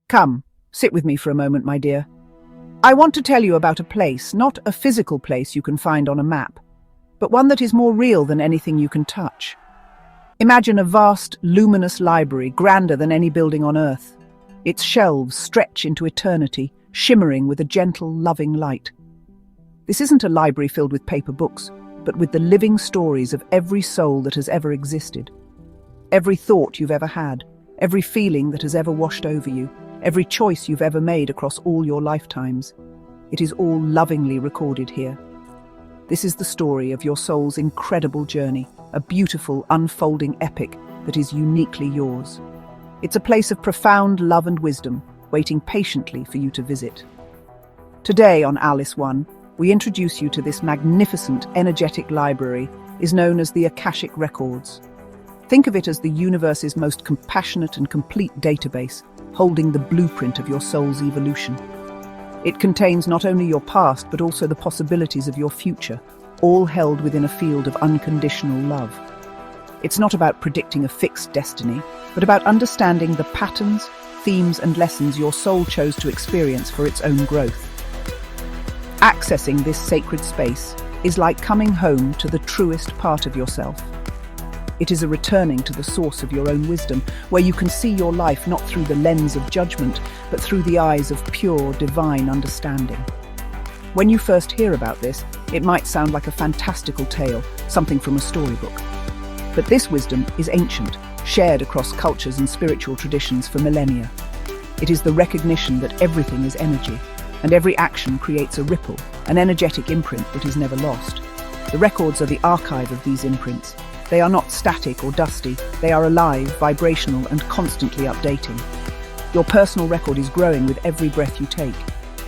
Come, sit with me for a moment, my dear. I want to tell you about a place, not a physical place you can find on a map, but one that is more real than anything you can touch. Imagine a vast, luminous library, grander than any building on Earth. Its shelves stretch into eternity, shimmering with a gentle, loving light. This isn't a library filled with paper books, but with the living stories of every soul that has ever existed. Every thought you've ever had, every feeling that has ever washed over you, every choice you've ever made across all your lifetimes. It is all lovingly recorded here. This is the story of your soul's incredible journey, a beautiful, unfolding epic that is uniquely yours. It's a place of profound love and wisdom, waiting patiently for you to visit. Today on Alice One, we introduce you to this magnificent, energetic library, is known as the Akashic Records. Think of it as the universe's most compassionate and complete database, holding the blueprint of your soul's evolution. It contains not only your past, but also the possibilities of your future, all held within a field of unconditional love. It's not about predicting a fixed destiny, but about understanding the patterns, themes, and lessons your soul chose to experience for its own growth. Accessing this sacred space is like coming home to the truest part of yourself. It is a returning to the source of your own wisdom, where you can see your life not through the lens of judgment, but through the eyes of pure, divine understanding. When you first hear about this, it might sound like a fantastical tale, something from a storybook. But this wisdom is ancient, shared across cultures and spiritual traditions for millennia. It is the recognition that everything is energy, and every action creates a ripple, an energetic imprint that is never lost. The records are the archive of these imprints. They are not static or dusty, they are alive, vibrational, and constantly updating. Your personal record is growing with every breath you take.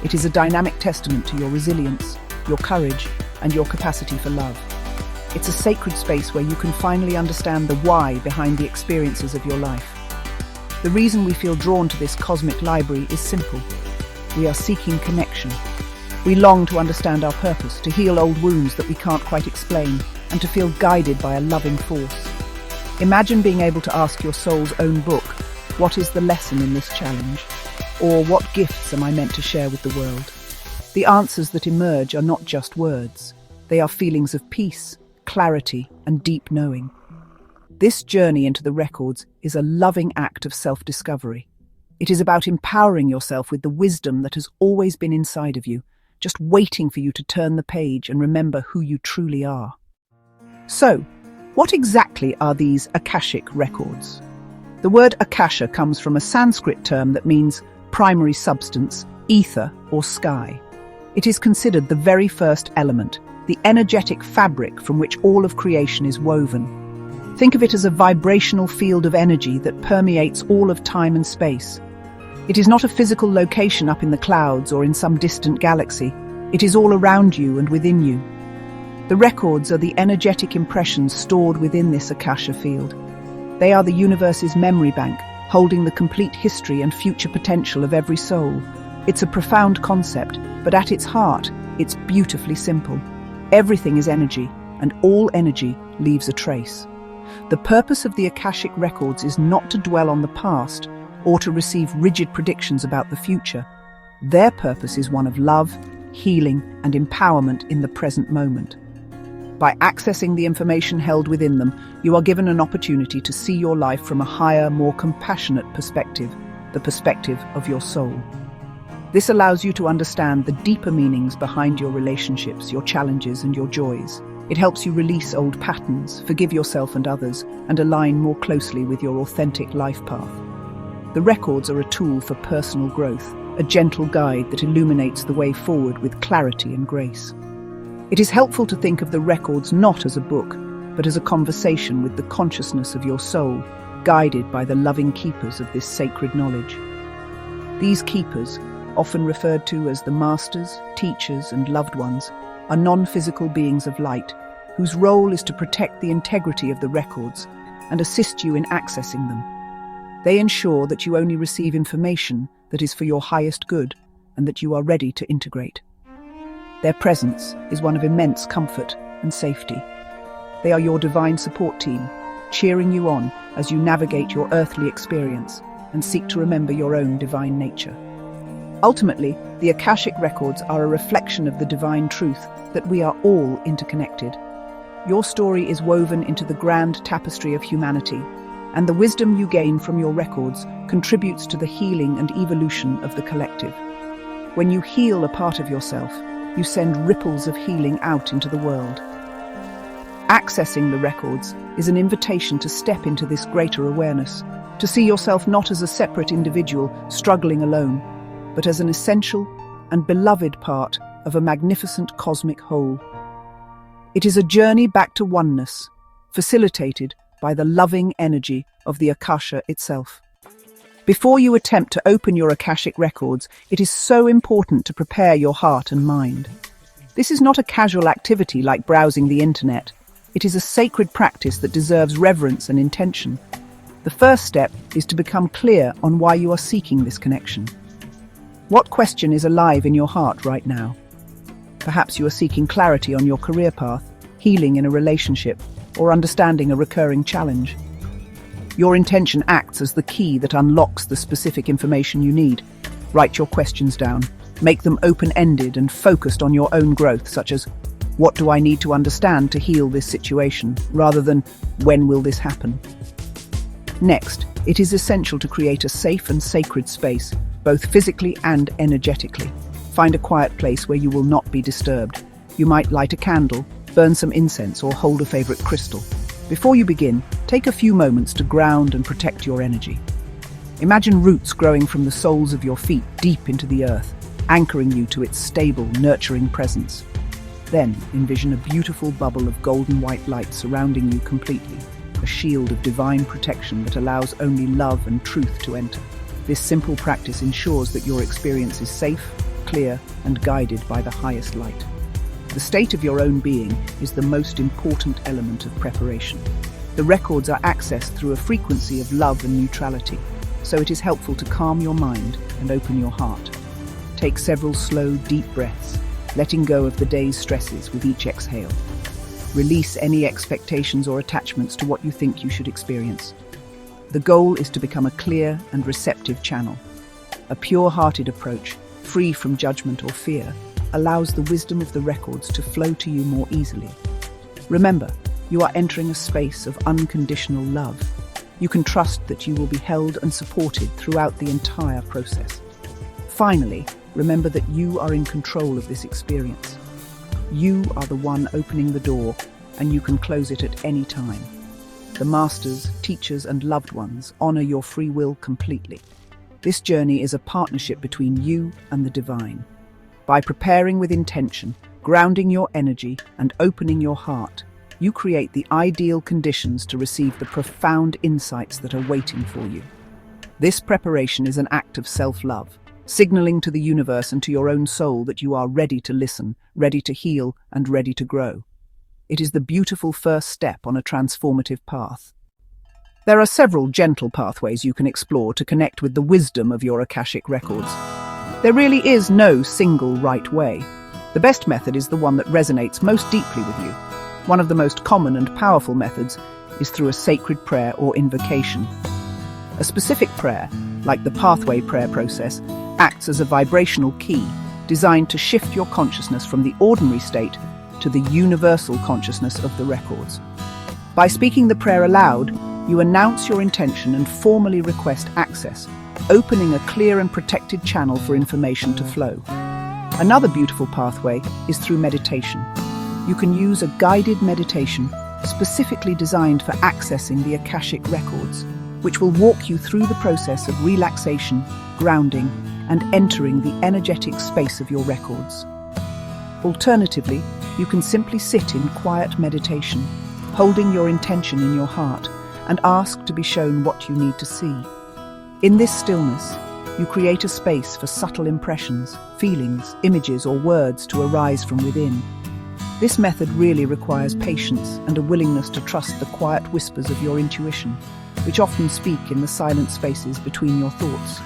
It is a dynamic testament to your resilience, your courage, and your capacity for love. It's a sacred space where you can finally understand the why behind the experiences of your life. The reason we feel drawn to this cosmic library is simple. We are seeking connection. We long to understand our purpose, to heal old wounds that we can't quite explain, and to feel guided by a loving force. Imagine being able to ask your soul's own book, what is the lesson in this challenge? Or what gifts am I meant to share with the world? The answers that emerge are not just words. They are feelings of peace, clarity, and deep knowing. This journey into the records is a loving act of self-discovery. It is about empowering yourself with the wisdom that has always been inside of you, just waiting for you to turn the page and remember who you truly are. So, what exactly are these Akashic records? The word Akasha comes from a Sanskrit term that means primary substance, ether, or sky. It is considered the very first element, the energetic fabric from which all of creation is woven. Think of it as a vibrational field of energy that permeates all of time and space. It is not a physical location up in the clouds or in some distant galaxy. It is all around you and within you. The records are the energetic impressions stored within this Akasha field. They are the universe's memory bank, holding the complete history and future potential of every soul. It's a profound concept, but at its heart, it's beautifully simple. Everything is energy, and all energy leaves a trace. The purpose of the Akashic records is not to dwell on the past or to receive rigid predictions about the future. Their purpose is one of love, healing, and empowerment in the present moment. By accessing the information held within them, you are given an opportunity to see your life from a higher, more compassionate perspective, the perspective of your soul. This allows you to understand the deeper meanings behind your relationships, your challenges, and your joys. It helps you release old patterns, forgive yourself and others, and align more closely with your authentic life path. The records are a tool for personal growth, a gentle guide that illuminates the way forward with clarity and grace. It is helpful to think of the records not as a book, but as a conversation with the consciousness of your soul, guided by the loving keepers of this sacred knowledge. These keepers, often referred to as the masters, teachers, and loved ones, are non-physical beings of light, whose role is to protect the integrity of the records and assist you in accessing them. They ensure that you only receive information that is for your highest good and that you are ready to integrate. Their presence is one of immense comfort and safety. They are your divine support team, cheering you on as you navigate your earthly experience, and seek to remember your own divine nature. Ultimately, the Akashic Records are a reflection of the divine truth that we are all interconnected. Your story is woven into the grand tapestry of humanity, and the wisdom you gain from your records contributes to the healing and evolution of the collective. When you heal a part of yourself, you send ripples of healing out into the world. Accessing the records is an invitation to step into this greater awareness, to see yourself not as a separate individual struggling alone, but as an essential and beloved part of a magnificent cosmic whole. It is a journey back to oneness, facilitated by the loving energy of the Akasha itself. Before you attempt to open your Akashic Records, it is so important to prepare your heart and mind. This is not a casual activity like browsing the internet. It is a sacred practice that deserves reverence and intention. The first step is to become clear on why you are seeking this connection. What question is alive in your heart right now? Perhaps you are seeking clarity on your career path, healing in a relationship, or understanding a recurring challenge. Your intention acts as the key that unlocks the specific information you need. Write your questions down. Make them open-ended and focused on your own growth, such as, what do I need to understand to heal this situation, rather than, when will this happen? Next, it is essential to create a safe and sacred space, both physically and energetically. Find a quiet place where you will not be disturbed. You might light a candle, burn some incense, or hold a favorite crystal. Before you begin, take a few moments to ground and protect your energy. Imagine roots growing from the soles of your feet deep into the earth, anchoring you to its stable, nurturing presence. Then, envision a beautiful bubble of golden white light surrounding you completely, a shield of divine protection that allows only love and truth to enter. This simple practice ensures that your experience is safe, clear, and guided by the highest light. The state of your own being is the most important element of preparation. The records are accessed through a frequency of love and neutrality, so it is helpful to calm your mind and open your heart. Take several slow, deep breaths, letting go of the day's stresses with each exhale. Release any expectations or attachments to what you think you should experience. The goal is to become a clear and receptive channel. A pure-hearted approach, free from judgment or fear, allows the wisdom of the records to flow to you more easily. Remember, you are entering a space of unconditional love. You can trust that you will be held and supported throughout the entire process. Finally, remember that you are in control of this experience. You are the one opening the door, and you can close it at any time. The masters, teachers, and loved ones honor your free will completely. This journey is a partnership between you and the divine. By preparing with intention, grounding your energy, and opening your heart, you create the ideal conditions to receive the profound insights that are waiting for you. This preparation is an act of self-love, signaling to the universe and to your own soul that you are ready to listen, ready to heal, and ready to grow. It is the beautiful first step on a transformative path. There are several gentle pathways you can explore to connect with the wisdom of your Akashic Records. There really is no single right way. The best method is the one that resonates most deeply with you. One of the most common and powerful methods is through a sacred prayer or invocation. A specific prayer, like the pathway prayer process, acts as a vibrational key designed to shift your consciousness from the ordinary state to the universal consciousness of the records. By speaking the prayer aloud, you announce your intention and formally request access, opening a clear and protected channel for information to flow. Another beautiful pathway is through meditation. You can use a guided meditation specifically designed for accessing the Akashic Records, which will walk you through the process of relaxation, grounding, and entering the energetic space of your records. Alternatively, you can simply sit in quiet meditation, holding your intention in your heart, and ask to be shown what you need to see. In this stillness, you create a space for subtle impressions, feelings, images, or words to arise from within. This method really requires patience and a willingness to trust the quiet whispers of your intuition, which often speak in the silent spaces between your thoughts.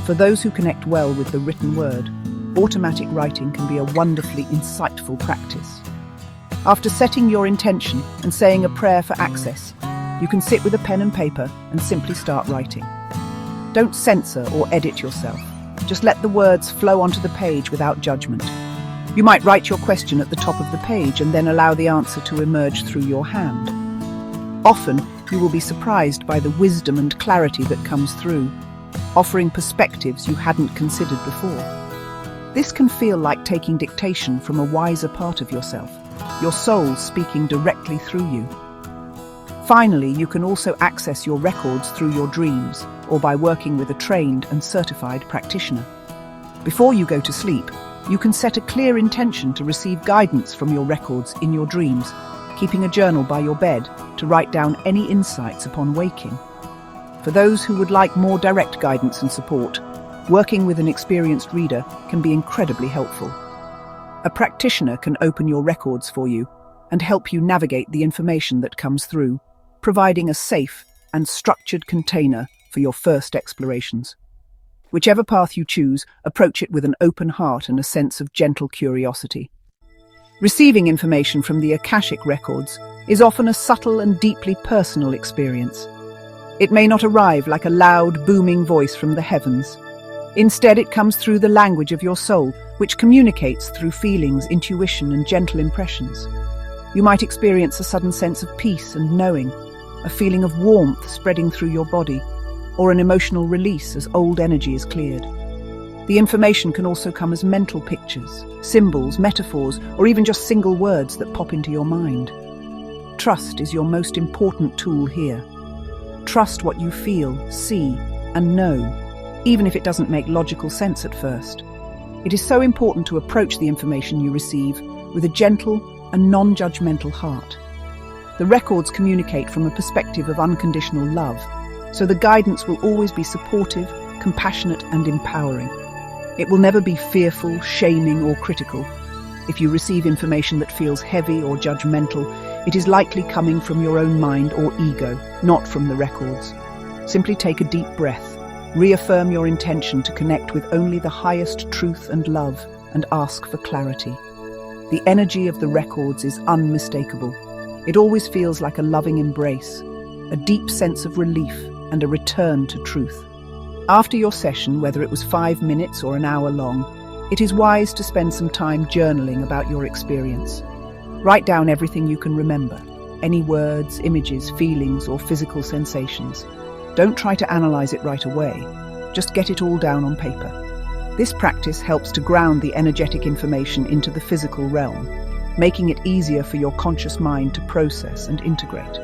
For those who connect well with the written word, automatic writing can be a wonderfully insightful practice. After setting your intention and saying a prayer for access, you can sit with a pen and paper and simply start writing. Don't censor or edit yourself. Just let the words flow onto the page without judgment. You might write your question at the top of the page and then allow the answer to emerge through your hand. Often, you will be surprised by the wisdom and clarity that comes through, offering perspectives you hadn't considered before. This can feel like taking dictation from a wiser part of yourself, your soul speaking directly through you. Finally, you can also access your records through your dreams or by working with a trained and certified practitioner. Before you go to sleep, you can set a clear intention to receive guidance from your records in your dreams, keeping a journal by your bed to write down any insights upon waking. For those who would like more direct guidance and support, working with an experienced reader can be incredibly helpful. A practitioner can open your records for you and help you navigate the information that comes through, providing a safe and structured container for your first explorations. Whichever path you choose, approach it with an open heart and a sense of gentle curiosity. Receiving information from the Akashic Records is often a subtle and deeply personal experience. It may not arrive like a loud, booming voice from the heavens. Instead, it comes through the language of your soul, which communicates through feelings, intuition, and gentle impressions. You might experience a sudden sense of peace and knowing, a feeling of warmth spreading through your body, or an emotional release as old energy is cleared. The information can also come as mental pictures, symbols, metaphors, or even just single words that pop into your mind. Trust is your most important tool here. Trust what you feel, see, and know, even if it doesn't make logical sense at first. It is so important to approach the information you receive with a gentle and non-judgmental heart. The records communicate from a perspective of unconditional love, so the guidance will always be supportive, compassionate, and empowering. It will never be fearful, shaming, or critical. If you receive information that feels heavy or judgmental, it is likely coming from your own mind or ego, not from the records. Simply take a deep breath, reaffirm your intention to connect with only the highest truth and love, and ask for clarity. The energy of the records is unmistakable. It always feels like a loving embrace, a deep sense of relief, and a return to truth. After your session, whether it was 5 minutes or an hour long, it is wise to spend some time journaling about your experience. Write down everything you can remember, any words, images, feelings, or physical sensations. Don't try to analyze it right away, just get it all down on paper. This practice helps to ground the energetic information into the physical realm, making it easier for your conscious mind to process and integrate.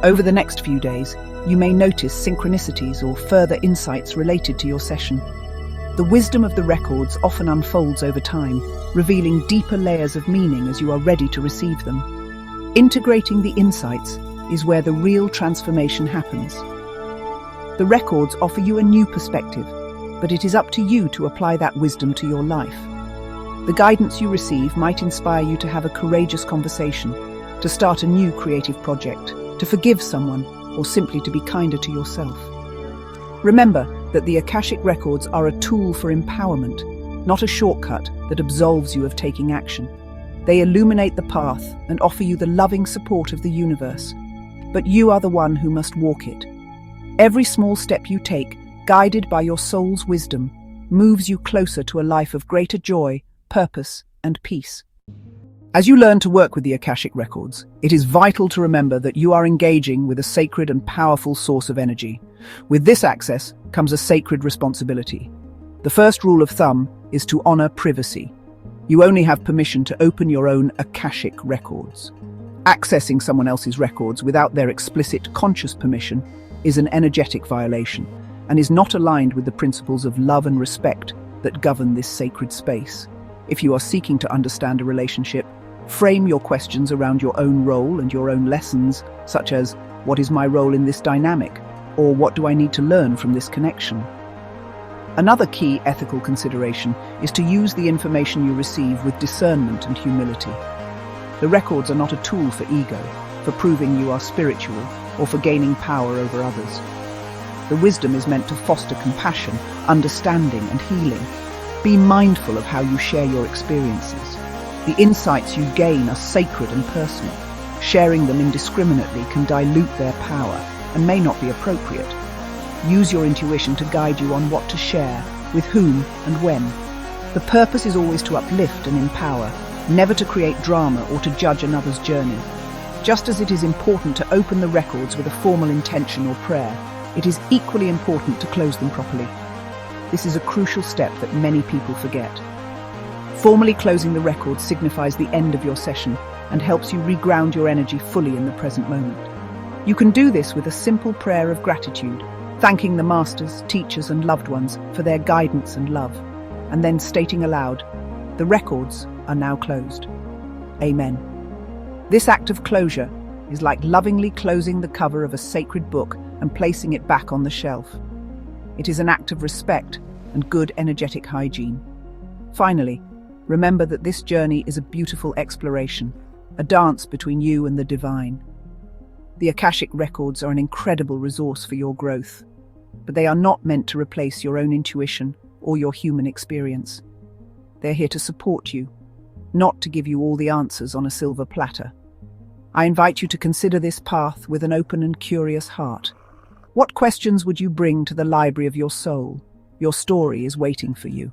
Over the next few days, you may notice synchronicities or further insights related to your session. The wisdom of the records often unfolds over time, revealing deeper layers of meaning as you are ready to receive them. Integrating the insights is where the real transformation happens. The records offer you a new perspective, but it is up to you to apply that wisdom to your life. The guidance you receive might inspire you to have a courageous conversation, to start a new creative project, to forgive someone, or simply to be kinder to yourself. Remember that the Akashic Records are a tool for empowerment, not a shortcut that absolves you of taking action. They illuminate the path and offer you the loving support of the universe, but you are the one who must walk it. Every small step you take, guided by your soul's wisdom, moves you closer to a life of greater joy, purpose, and peace. As you learn to work with the Akashic Records, it is vital to remember that you are engaging with a sacred and powerful source of energy. With this access comes a sacred responsibility. The first rule of thumb is to honor privacy. You only have permission to open your own Akashic Records. Accessing someone else's records without their explicit conscious permission is an energetic violation and is not aligned with the principles of love and respect that govern this sacred space. If you are seeking to understand a relationship, frame your questions around your own role and your own lessons, such as, what is my role in this dynamic? Or what do I need to learn from this connection? Another key ethical consideration is to use the information you receive with discernment and humility. The records are not a tool for ego, for proving you are spiritual, or for gaining power over others. The wisdom is meant to foster compassion, understanding, and healing. Be mindful of how you share your experiences. The insights you gain are sacred and personal. Sharing them indiscriminately can dilute their power and may not be appropriate. Use your intuition to guide you on what to share, with whom and when. The purpose is always to uplift and empower, never to create drama or to judge another's journey. Just as it is important to open the records with a formal intention or prayer, it is equally important to close them properly. This is a crucial step that many people forget. Formally closing the record signifies the end of your session and helps you reground your energy fully in the present moment. You can do this with a simple prayer of gratitude, thanking the masters, teachers, and loved ones for their guidance and love, and then stating aloud, "The records are now closed. Amen." This act of closure is like lovingly closing the cover of a sacred book and placing it back on the shelf. It is an act of respect and good energetic hygiene. Finally, remember that this journey is a beautiful exploration, a dance between you and the divine. The Akashic Records are an incredible resource for your growth, but they are not meant to replace your own intuition or your human experience. They're here to support you, not to give you all the answers on a silver platter. I invite you to consider this path with an open and curious heart. What questions would you bring to the library of your soul? Your story is waiting for you.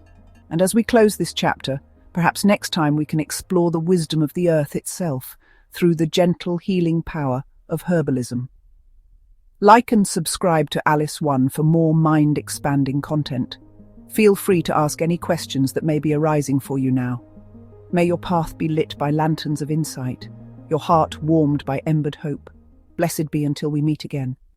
And as we close this chapter, perhaps next time we can explore the wisdom of the earth itself through the gentle healing power of herbalism. Like and subscribe to Alice One for more mind-expanding content. Feel free to ask any questions that may be arising for you now. May your path be lit by lanterns of insight, your heart warmed by embered hope. Blessed be until we meet again.